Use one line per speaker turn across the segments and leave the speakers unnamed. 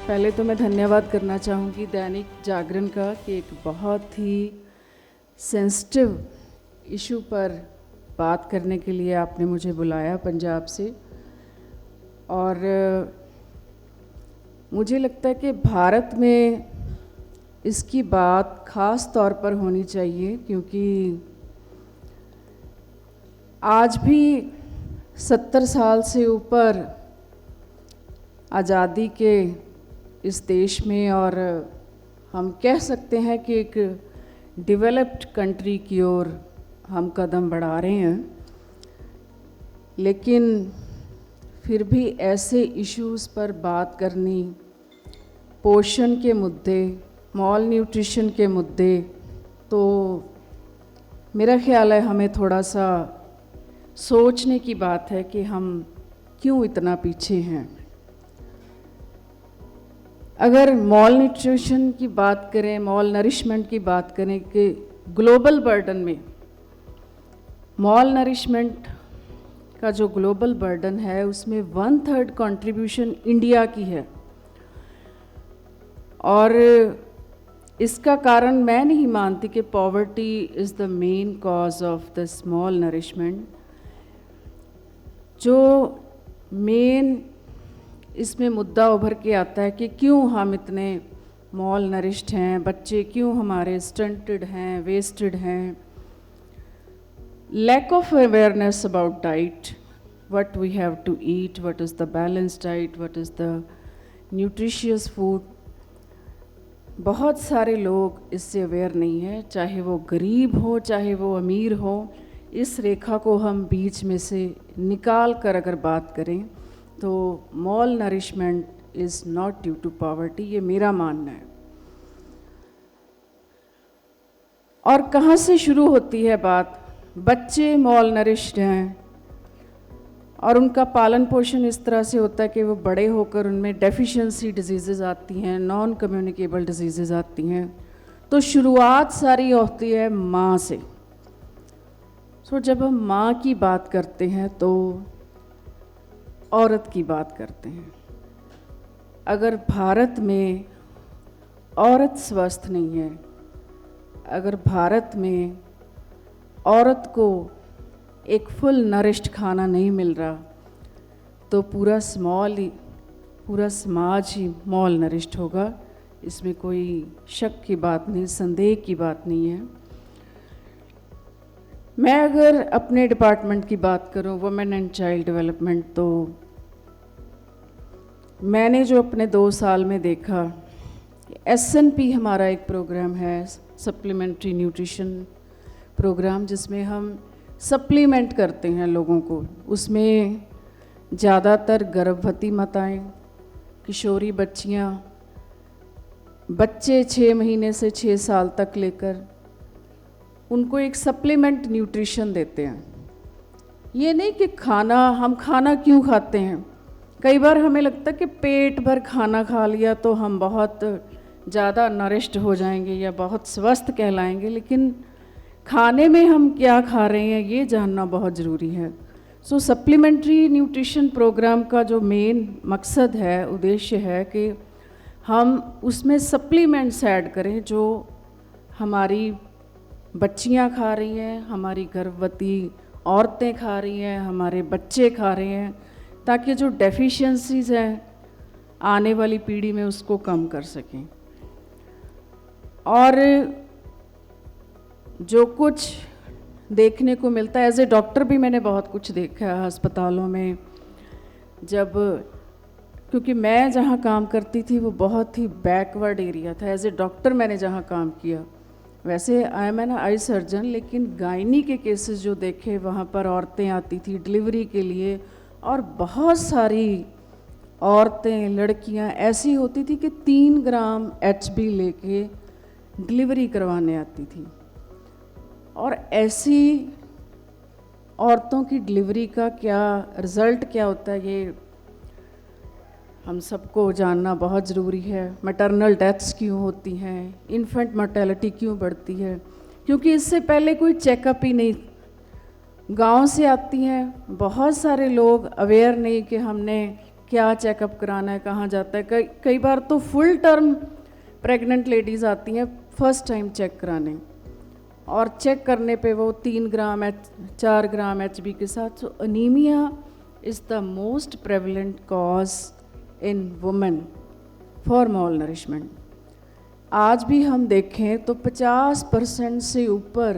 पहले तो मैं धन्यवाद करना चाहूँगी दैनिक जागरण का कि एक बहुत ही सेंसिटिव इशू पर बात करने के लिए आपने मुझे बुलाया पंजाब से। और मुझे लगता है कि भारत में इसकी बात ख़ास तौर पर होनी चाहिए, क्योंकि आज भी 70 साल से ऊपर आज़ादी के इस देश में, और हम कह सकते हैं कि एक डेवलप्ड कंट्री की ओर हम कदम बढ़ा रहे हैं, लेकिन फिर भी ऐसे इश्यूज़ पर बात करनी, पोषण के मुद्दे, मॉल न्यूट्रिशन के मुद्दे, तो मेरा ख्याल है हमें थोड़ा सा सोचने की बात है कि हम क्यों इतना पीछे हैं। अगर मॉल न्यूट्रिशन की बात करें, मॉल नरिशमेंट की बात करें कि ग्लोबल बर्डन में मॉल नरिशमेंट का जो ग्लोबल बर्डन है उसमें 1/3 कंट्रीब्यूशन इंडिया की है। और इसका कारण मैं नहीं मानती कि poverty is the main cause of the small nourishment. जो मेन इसमें मुद्दा उभर के आता है कि क्यों हम इतने मॉल नरिश्ड हैं, बच्चे क्यों हमारे स्टंटेड हैं, वेस्टेड हैं। Lack of awareness about diet, what we have to eat, what is the balance diet, what is the nutritious food. बहुत सारे लोग इससे अवेयर नहीं हैं, चाहे वो गरीब हो चाहे वो अमीर हो। इस रेखा को हम बीच में से निकाल कर अगर बात करें तो malnourishment is not due to poverty, ये मेरा मानना है। और कहाँ से शुरू होती है बात? बच्चे मॉल नरिश्ड हैं और उनका पालन पोषण इस तरह से होता है कि वो बड़े होकर उनमें डेफिशिएंसी डिजीज़ेज़ आती हैं, नॉन कम्युनिकेबल डिजीज़ेज़ आती हैं। तो शुरुआत सारी होती है माँ से। जब हम माँ की बात करते हैं तो औरत की बात करते हैं। अगर भारत में औरत स्वस्थ नहीं है, अगर भारत में औरत को एक फुल नरिश्ड खाना नहीं मिल रहा, तो पूरा समाज ही मॉल नरिश्ड होगा। इसमें कोई शक की बात नहीं, संदेह की बात नहीं है। मैं अगर अपने डिपार्टमेंट की बात करूं, वुमेन एंड चाइल्ड डेवलपमेंट, तो मैंने जो अपने 2 साल में देखा, SNP हमारा एक प्रोग्राम है, सप्लीमेंट्री न्यूट्रिशन प्रोग्राम, जिसमें हम सप्लीमेंट करते हैं लोगों को। उसमें ज़्यादातर गर्भवती माताएं, किशोरी बच्चियां, बच्चे 6 महीने से 6 साल तक लेकर उनको एक सप्लीमेंट न्यूट्रिशन देते हैं। ये नहीं कि हम खाना क्यों खाते हैं। कई बार हमें लगता है कि पेट भर खाना खा लिया तो हम बहुत ज़्यादा नरिश्ड हो जाएंगे या बहुत स्वस्थ कहलाएंगे, लेकिन खाने में हम क्या खा रहे हैं ये जानना बहुत ज़रूरी है। सप्लीमेंट्री न्यूट्रिशन प्रोग्राम का जो मेन मकसद है, उद्देश्य है कि हम उसमें सप्लीमेंट्स ऐड करें जो हमारी बच्चियां खा रही हैं, हमारी गर्भवती औरतें खा रही हैं, हमारे बच्चे खा रहे हैं, ताकि जो डेफिशिएंसीज़ हैं आने वाली पीढ़ी में उसको कम कर सकें। और जो कुछ देखने को मिलता है, एज ए डॉक्टर भी मैंने बहुत कुछ देखा है अस्पतालों में। क्योंकि मैं जहाँ काम करती थी वो बहुत ही बैकवर्ड एरिया था। एज ए डॉक्टर मैंने जहाँ काम किया, वैसे I am an eye surgeon, लेकिन गायनी के केसेस जो देखे वहाँ पर औरतें आती थी डिलीवरी के लिए, और बहुत सारी औरतें, लड़कियाँ ऐसी होती थी कि 3 ग्राम HB लेके डिलीवरी करवाने आती थी। और ऐसी औरतों की डिलीवरी का रिज़ल्ट क्या होता है, ये हम सबको जानना बहुत ज़रूरी है। मैटरनल डेथ्स क्यों होती हैं, इन्फेंट मोर्टेलिटी क्यों बढ़ती है, क्योंकि इससे पहले कोई चेकअप ही नहीं। गांव से आती हैं, बहुत सारे लोग अवेयर नहीं कि हमने क्या चेकअप कराना है, कहाँ जाता है। कई बार तो फुल टर्म प्रेग्नेंट लेडीज़ आती हैं फर्स्ट टाइम चेक कराने, और चेक करने पे वो 3 ग्राम 4 ग्राम HB के साथ। So anaemia is the most prevalent cause in women for malnourishment. आज भी हम देखें तो 50% से ऊपर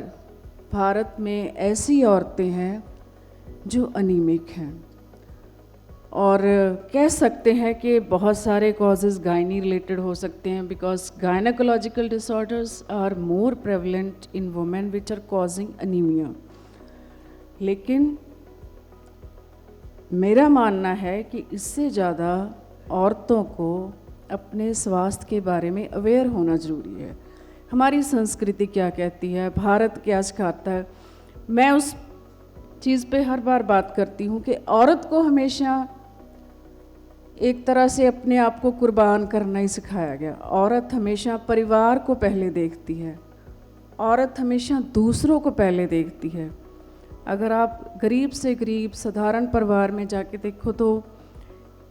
भारत में ऐसी औरतें हैं जो अनीमिक हैं, और कह सकते हैं कि बहुत सारे कॉजेज़ गायनी रिलेटेड हो सकते हैं, because gynaecological disorders are more prevalent in women which are causing anaemia. लेकिन मेरा मानना है कि इससे ज़्यादा औरतों को अपने स्वास्थ्य के बारे में अवेयर होना ज़रूरी है। हमारी संस्कृति क्या कहती है, भारत क्या सिखाता है। मैं उस चीज़ पे हर बार बात करती हूँ कि औरत को हमेशा एक तरह से अपने आप को कुर्बान करना ही सिखाया गया। औरत हमेशा परिवार को पहले देखती है, औरत हमेशा दूसरों को पहले देखती है। अगर आप गरीब से गरीब साधारण परिवार में जाके देखो तो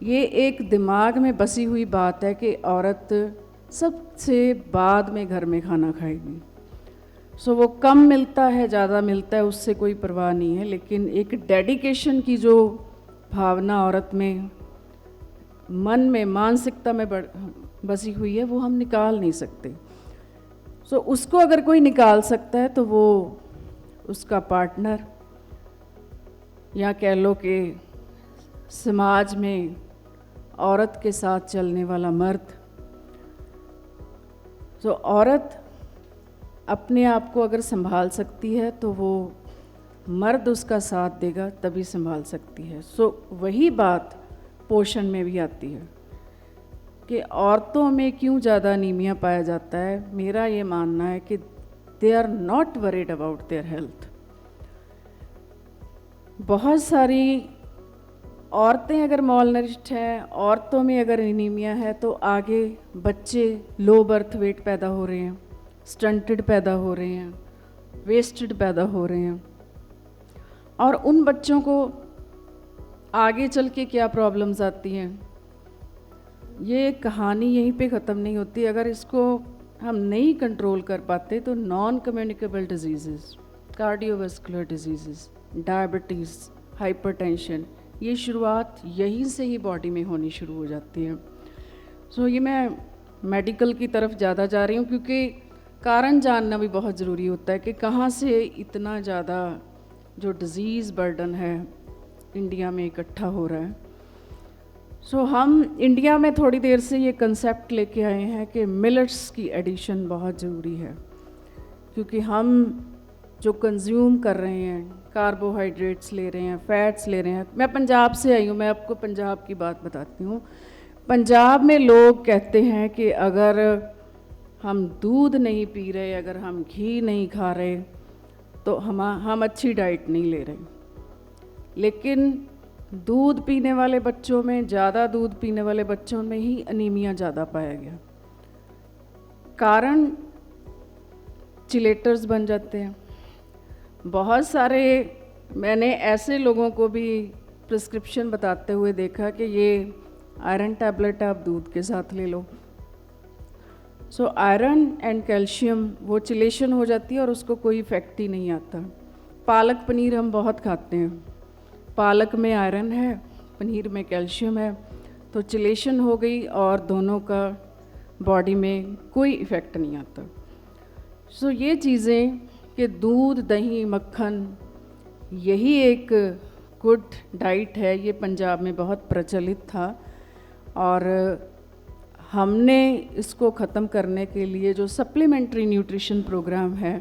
ये एक दिमाग में बसी हुई बात है कि औरत सबसे बाद में घर में खाना खाएगी। सो वो कम मिलता है ज़्यादा मिलता है उससे कोई परवाह नहीं है, लेकिन एक डेडिकेशन की जो भावना औरत में मन में मानसिकता में बसी हुई है वो हम निकाल नहीं सकते। सो उसको अगर कोई निकाल सकता है तो वो उसका पार्टनर, या कह लो कि समाज में औरत के साथ चलने वाला मर्द। तो औरत अपने आप को अगर संभाल सकती है तो वो मर्द उसका साथ देगा तभी संभाल सकती है। सो वही बात पोषण में भी आती है कि औरतों में क्यों ज़्यादा अनीमिया पाया जाता है। मेरा ये मानना है कि they are not worried about their health. बहुत सारी औरतें अगर मॉल नरिश्ड हैं, औरतों में अगर एनीमिया है तो आगे बच्चे लो बर्थ वेट पैदा हो रहे हैं, स्टंटेड पैदा हो रहे हैं, वेस्टेड पैदा हो रहे हैं, और उन बच्चों को आगे चल के क्या प्रॉब्लम्स आती हैं। ये कहानी यहीं पे ख़त्म नहीं होती। अगर इसको हम नहीं कंट्रोल कर पाते तो non communicable disease, cardiovascular disease, diabetes, hypertension, ये शुरुआत यहीं से ही बॉडी में होनी शुरू हो जाती है। सो ये मैं मेडिकल की तरफ ज़्यादा जा रही हूँ क्योंकि कारण जानना भी बहुत ज़रूरी होता है कि कहाँ से इतना ज़्यादा जो डिज़ीज़ बर्डन है इंडिया में इकट्ठा हो रहा है। सो हम इंडिया में थोड़ी देर से ये कंसेप्ट लेके आए हैं कि मिलेट्स की एडिशन बहुत ज़रूरी है, क्योंकि हम जो कंज्यूम कर रहे हैं, कार्बोहाइड्रेट्स ले रहे हैं, फैट्स ले रहे हैं। मैं पंजाब से आई हूँ, मैं आपको पंजाब की बात बताती हूँ। पंजाब में लोग कहते हैं कि अगर हम दूध नहीं पी रहे, अगर हम घी नहीं खा रहे तो हम अच्छी डाइट नहीं ले रहे। लेकिन दूध पीने वाले बच्चों में, ज़्यादा दूध पीने वाले बच्चों में ही अनीमिया ज़्यादा पाया गया। कारण चिलेटर्स बन जाते हैं। बहुत सारे मैंने ऐसे लोगों को भी प्रिस्क्रिप्शन बताते हुए देखा कि ये आयरन टैबलेट आप दूध के साथ ले लो। सो आयरन एंड कैल्शियम वो चिलेशन हो जाती है और उसको कोई इफेक्ट ही नहीं आता। पालक पनीर हम बहुत खाते हैं, पालक में आयरन है, पनीर में कैल्शियम है, तो चिलेशन हो गई और दोनों का बॉडी में कोई इफ़ेक्ट नहीं आता। सो ये चीज़ें कि दूध, दही, मक्खन यही एक गुड डाइट है, ये पंजाब में बहुत प्रचलित था। और हमने इसको ख़त्म करने के लिए जो सप्लीमेंट्री न्यूट्रिशन प्रोग्राम है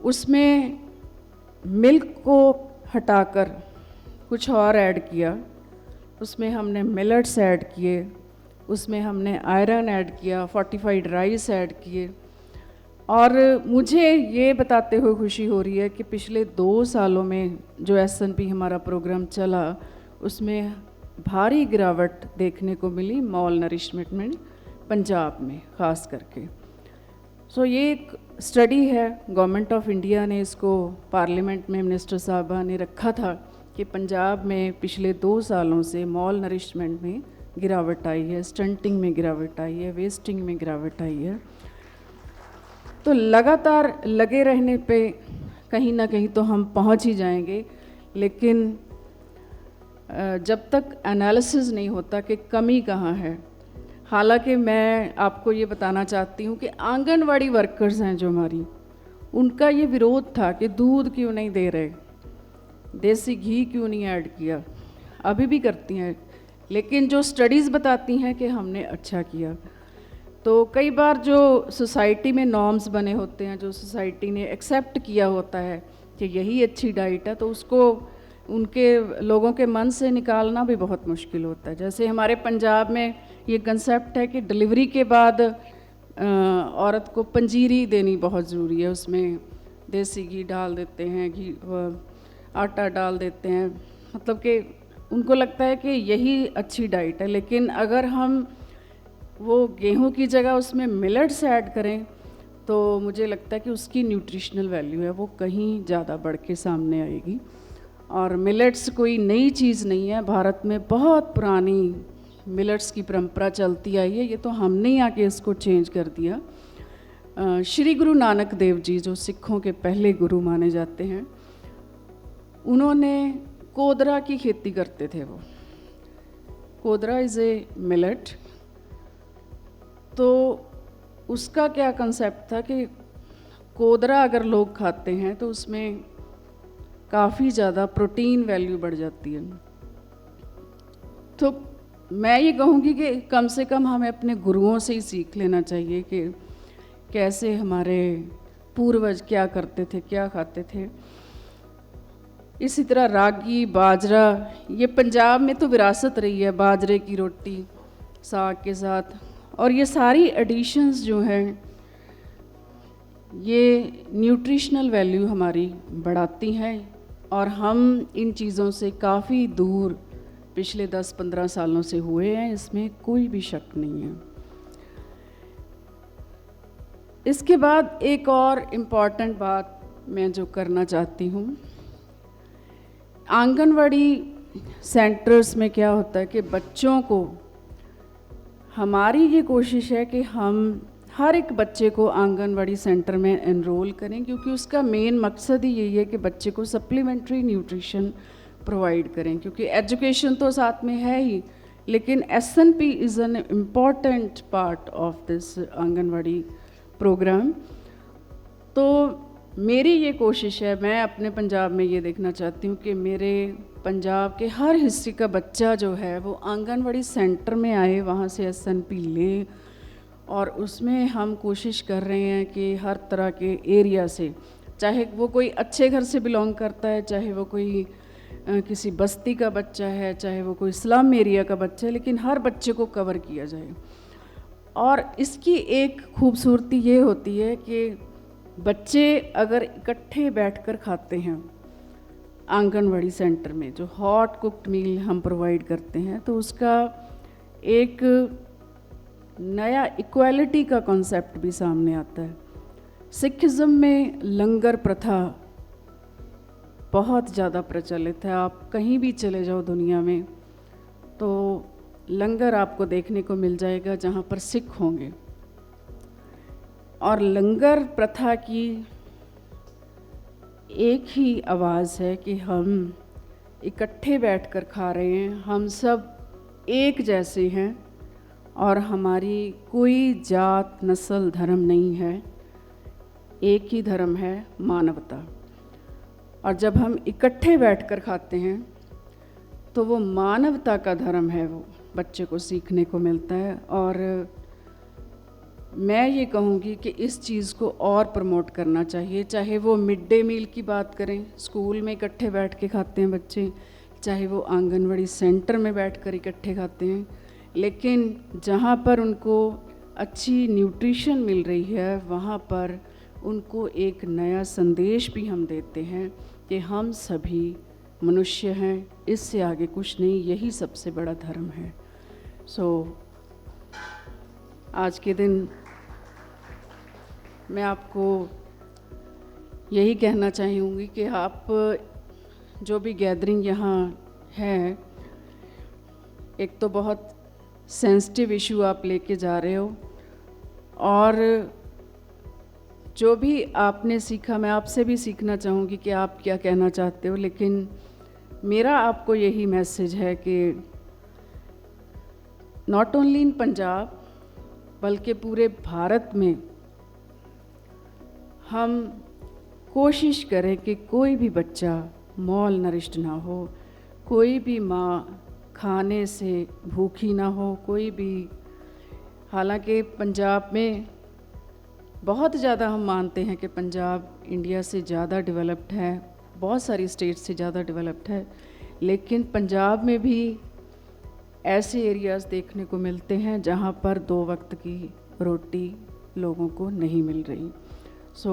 उसमें मिल्क को हटाकर कुछ और ऐड किया। उसमें हमने मिलेट्स ऐड किए, उसमें हमने आयरन ऐड किया, फोर्टिफाइड राइस ऐड किए। और मुझे ये बताते हुए खुशी हो रही है कि पिछले 2 सालों में जो S&P हमारा प्रोग्राम चला उसमें भारी गिरावट देखने को मिली मॉल नरिशमेंट में, पंजाब में ख़ास करके। सो ये एक स्टडी है, गवर्नमेंट ऑफ इंडिया ने इसको पार्लियामेंट में मिनिस्टर साहबा ने रखा था कि पंजाब में पिछले 2 सालों से मॉल नरिशमेंट में गिरावट आई है, स्टंटिंग में गिरावट आई है, वेस्टिंग में गिरावट आई है। तो लगातार लगे रहने पे कहीं ना कहीं तो हम पहुंच ही जाएंगे, लेकिन जब तक एनालिसिस नहीं होता कि कमी कहाँ है। हालांकि मैं आपको ये बताना चाहती हूँ कि आंगनवाड़ी वर्कर्स हैं जो हमारी, उनका ये विरोध था कि दूध क्यों नहीं दे रहे, देसी घी क्यों नहीं ऐड किया, अभी भी करती हैं, लेकिन जो स्टडीज़ बताती हैं कि हमने अच्छा किया। तो कई बार जो सोसाइटी में नॉर्म्स बने होते हैं, जो सोसाइटी ने एक्सेप्ट किया होता है कि यही अच्छी डाइट है, तो उसको उनके लोगों के मन से निकालना भी बहुत मुश्किल होता है। जैसे हमारे पंजाब में ये कंसेप्ट है कि डिलीवरी के बाद औरत को पंजीरी देनी बहुत ज़रूरी है, उसमें देसी घी डाल देते हैं, घी आटा डाल देते हैं, मतलब कि उनको लगता है कि यही अच्छी डाइट है। लेकिन अगर हम वो गेहूं की जगह उसमें मिलेट्स ऐड करें तो मुझे लगता है कि उसकी न्यूट्रिशनल वैल्यू है वो कहीं ज़्यादा बढ़ के सामने आएगी। और मिलेट्स कोई नई चीज़ नहीं है, भारत में बहुत पुरानी मिलेट्स की परंपरा चलती आई है, ये तो हमने ही आके इसको चेंज कर दिया। श्री गुरु नानक देव जी जो सिखों के पहले गुरु माने जाते हैं, उन्होंने कोदरा की खेती करते थे। वो कोदरा इज़ ए मिलेट। तो उसका क्या कंसेप्ट था कि कोदरा अगर लोग खाते हैं तो उसमें काफ़ी ज़्यादा प्रोटीन वैल्यू बढ़ जाती है। तो मैं ये कहूँगी कि कम से कम हमें अपने गुरुओं से ही सीख लेना चाहिए कि कैसे हमारे पूर्वज क्या करते थे, क्या खाते थे। इसी तरह रागी, बाजरा, ये पंजाब में तो विरासत रही है, बाजरे की रोटी साग के साथ। और ये सारी एडिशंस जो हैं ये न्यूट्रिशनल वैल्यू हमारी बढ़ाती हैं, और हम इन चीज़ों से काफ़ी दूर पिछले 10-15 सालों से हुए हैं, इसमें कोई भी शक नहीं है। इसके बाद एक और इम्पॉर्टेंट बात मैं जो करना चाहती हूँ, आंगनवाड़ी सेंटर्स में क्या होता है कि बच्चों को, हमारी ये कोशिश है कि हम हर एक बच्चे को आंगनवाड़ी सेंटर में एनरोल करें, क्योंकि उसका मेन मकसद ही यही है कि बच्चे को सप्लीमेंट्री न्यूट्रिशन प्रोवाइड करें। क्योंकि एजुकेशन तो साथ में है ही, लेकिन SNP is an important part of this Anganwadi programme. तो मेरी ये कोशिश है, मैं अपने पंजाब में ये देखना चाहती हूँ कि मेरे पंजाब के हर हिस्से का बच्चा जो है वो आंगनवाड़ी सेंटर में आए, वहाँ से एसएनपी ले, और उसमें हम कोशिश कर रहे हैं कि हर तरह के एरिया से, चाहे वो कोई अच्छे घर से बिलोंग करता है, चाहे वो कोई किसी बस्ती का बच्चा है, चाहे वो कोई स्लम एरिया का बच्चा है, लेकिन हर बच्चे को कवर किया जाए। और इसकी एक खूबसूरती ये होती है कि बच्चे अगर इकट्ठे बैठकर खाते हैं आंगनवाड़ी सेंटर में, जो हॉट कुक्ड मील हम प्रोवाइड करते हैं, तो उसका एक नया इक्वालिटी का कॉन्सेप्ट भी सामने आता है। सिखिज़्म में लंगर प्रथा बहुत ज़्यादा प्रचलित है। आप कहीं भी चले जाओ दुनिया में तो लंगर आपको देखने को मिल जाएगा जहाँ पर सिख होंगे। और लंगर प्रथा की एक ही आवाज़ है कि हम इकट्ठे बैठकर खा रहे हैं, हम सब एक जैसे हैं, और हमारी कोई जात, नस्ल, धर्म नहीं है, एक ही धर्म है, मानवता। और जब हम इकट्ठे बैठकर खाते हैं तो वो मानवता का धर्म है, वो बच्चे को सीखने को मिलता है। और मैं ये कहूँगी कि इस चीज़ को और प्रमोट करना चाहिए, चाहे वो मिड डे मील की बात करें, स्कूल में इकट्ठे बैठ के खाते हैं बच्चे, चाहे वो आंगनवाड़ी सेंटर में बैठकर इकट्ठे खाते हैं, लेकिन जहाँ पर उनको अच्छी न्यूट्रिशन मिल रही है वहाँ पर उनको एक नया संदेश भी हम देते हैं कि हम सभी मनुष्य हैं, इससे आगे कुछ नहीं, यही सबसे बड़ा धर्म है। आज के दिन मैं आपको यही कहना चाहूँगी कि आप जो भी गैदरिंग यहाँ है, एक तो बहुत सेंसिटिव इशू आप लेके जा रहे हो, और जो भी आपने सीखा मैं आपसे भी सीखना चाहूँगी कि आप क्या कहना चाहते हो। लेकिन मेरा आपको यही मैसेज है कि नॉट ओनली इन पंजाब बल्कि पूरे भारत में हम कोशिश करें कि कोई भी बच्चा मॉल नरिश्ड ना हो, कोई भी माँ खाने से भूखी ना हो, कोई भी। हालांकि पंजाब में बहुत ज़्यादा हम मानते हैं कि पंजाब इंडिया से ज़्यादा डेवलप्ड है, बहुत सारी स्टेट से ज़्यादा डेवलप्ड है, लेकिन पंजाब में भी ऐसे एरियाज़ देखने को मिलते हैं जहाँ पर 2 वक्त की रोटी लोगों को नहीं मिल रही। सो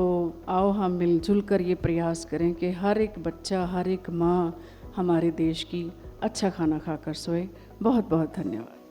आओ हम मिलजुल कर ये प्रयास करें कि हर एक बच्चा, हर एक माँ हमारे देश की अच्छा खाना खाकर सोए। बहुत बहुत धन्यवाद।